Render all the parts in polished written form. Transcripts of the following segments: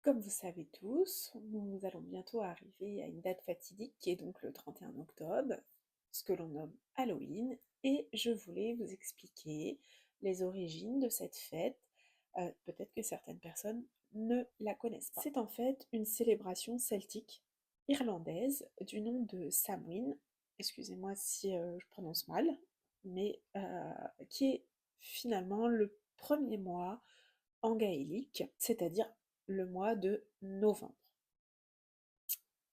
Comme vous savez tous, nous allons bientôt arriver à une date fatidique qui est donc le 31 octobre, ce que l'on nomme Halloween, et je voulais vous expliquer les origines de cette fête. Peut-être que certaines personnes ne la connaissent pas. C'est en fait une célébration celtique irlandaise du nom de Samhain, excusez-moi si je prononce mal, mais qui est finalement le premier mois en gaélique, c'est-à-dire le mois de novembre.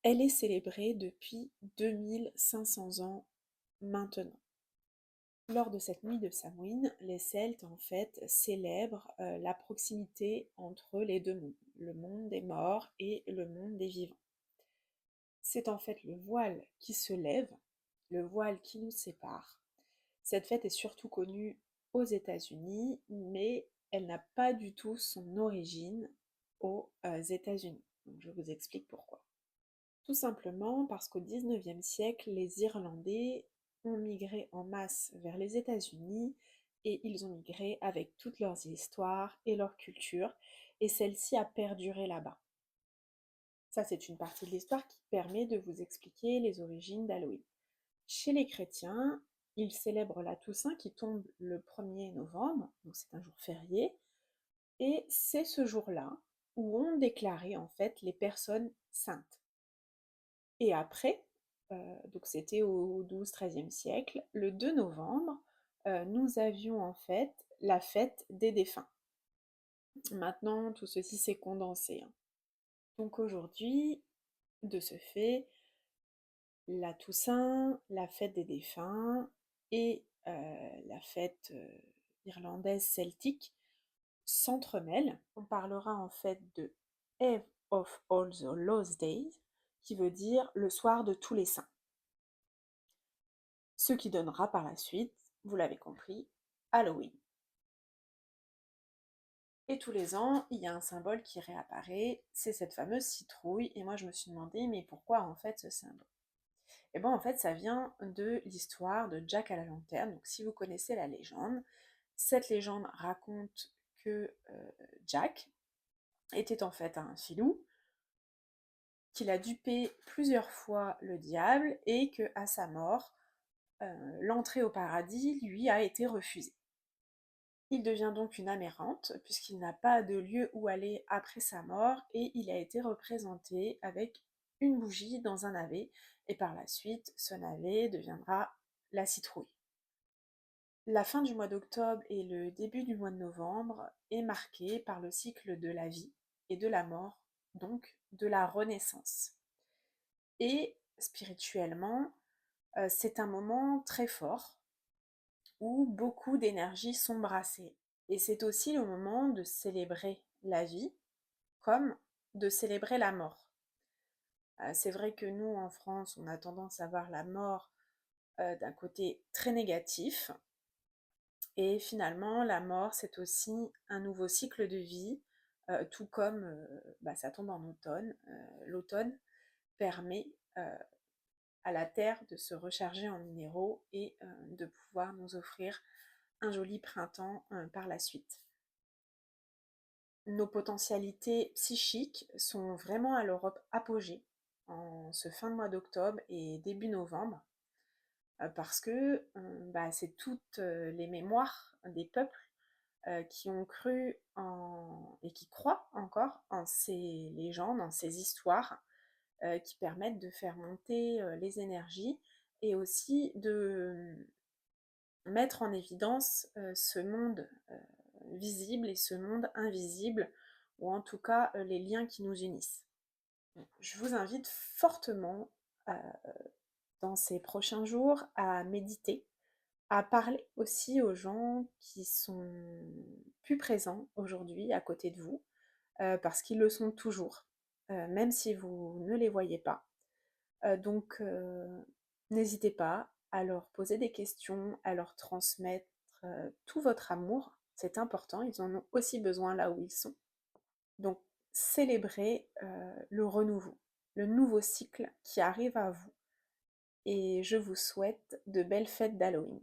Elle est célébrée depuis 2500 ans maintenant. Lors de cette nuit de Samhain, les Celtes en fait célèbrent la proximité entre les deux mondes, le monde des morts et le monde des vivants. C'est en fait le voile qui se lève, le voile qui nous sépare. Cette fête est surtout connue aux États-Unis, mais elle n'a pas du tout son origine aux États-Unis. Donc je vous explique pourquoi. Tout simplement parce qu'au XIXe siècle, les Irlandais ont migré en masse vers les États-Unis et ils ont migré avec toutes leurs histoires et leur culture, et celle-ci a perduré là-bas. Ça, c'est une partie de l'histoire qui permet de vous expliquer les origines d'Halloween. Chez les chrétiens, ils célèbrent la Toussaint qui tombe le 1er novembre, donc c'est un jour férié, et c'est ce jour-là où on déclarait en fait les personnes saintes. Et après, donc c'était au XIIe siècle, le 2 novembre, nous avions en fait la fête des défunts. Maintenant, tout ceci s'est condensé, hein. Donc aujourd'hui, de ce fait, la Toussaint, la fête des défunts et la fête irlandaise celtique s'entremêlent. On parlera en fait de Eve of All the Lost Days, qui veut dire le soir de tous les saints. Ce qui donnera par la suite, vous l'avez compris, Halloween. Et tous les ans, il y a un symbole qui réapparaît, c'est cette fameuse citrouille, et moi je me suis demandé, mais pourquoi en fait ce symbole? Et bien en fait ça vient de l'histoire de Jack à la lanterne, donc si vous connaissez la légende, cette légende raconte que Jack était en fait un filou, qu'il a dupé plusieurs fois le diable, et que à sa mort, l'entrée au paradis lui a été refusée. Il devient donc une âme errante, puisqu'il n'a pas de lieu où aller après sa mort, et il a été représenté avec une bougie dans un navet, et par la suite, ce navet deviendra la citrouille. La fin du mois d'octobre et le début du mois de novembre est marqué par le cycle de la vie et de la mort, donc de la renaissance. Et spirituellement, c'est un moment très fort où beaucoup d'énergies sont brassées. Et c'est aussi le moment de célébrer la vie comme de célébrer la mort. C'est vrai que nous, en France, on a tendance à voir la mort d'un côté très négatif. Et finalement, la mort, c'est aussi un nouveau cycle de vie, tout comme ça tombe en automne. L'automne permet à la Terre de se recharger en minéraux et de pouvoir nous offrir un joli printemps par la suite. Nos potentialités psychiques sont vraiment à leur apogée en ce fin de mois d'octobre et début novembre, parce que c'est toutes les mémoires des peuples qui ont cru et qui croient encore en ces légendes, en ces histoires qui permettent de faire monter les énergies et aussi de mettre en évidence ce monde visible et ce monde invisible, ou en tout cas les liens qui nous unissent. Je vous invite fortement dans ces prochains jours à méditer, à parler aussi aux gens qui sont plus présents aujourd'hui à côté de vous, parce qu'ils le sont toujours, même si vous ne les voyez pas. Donc, n'hésitez pas à leur poser des questions, à leur transmettre tout votre amour. C'est important, ils en ont aussi besoin là où ils sont. Donc, célébrez le renouveau, le nouveau cycle qui arrive à vous. Et je vous souhaite de belles fêtes d'Halloween.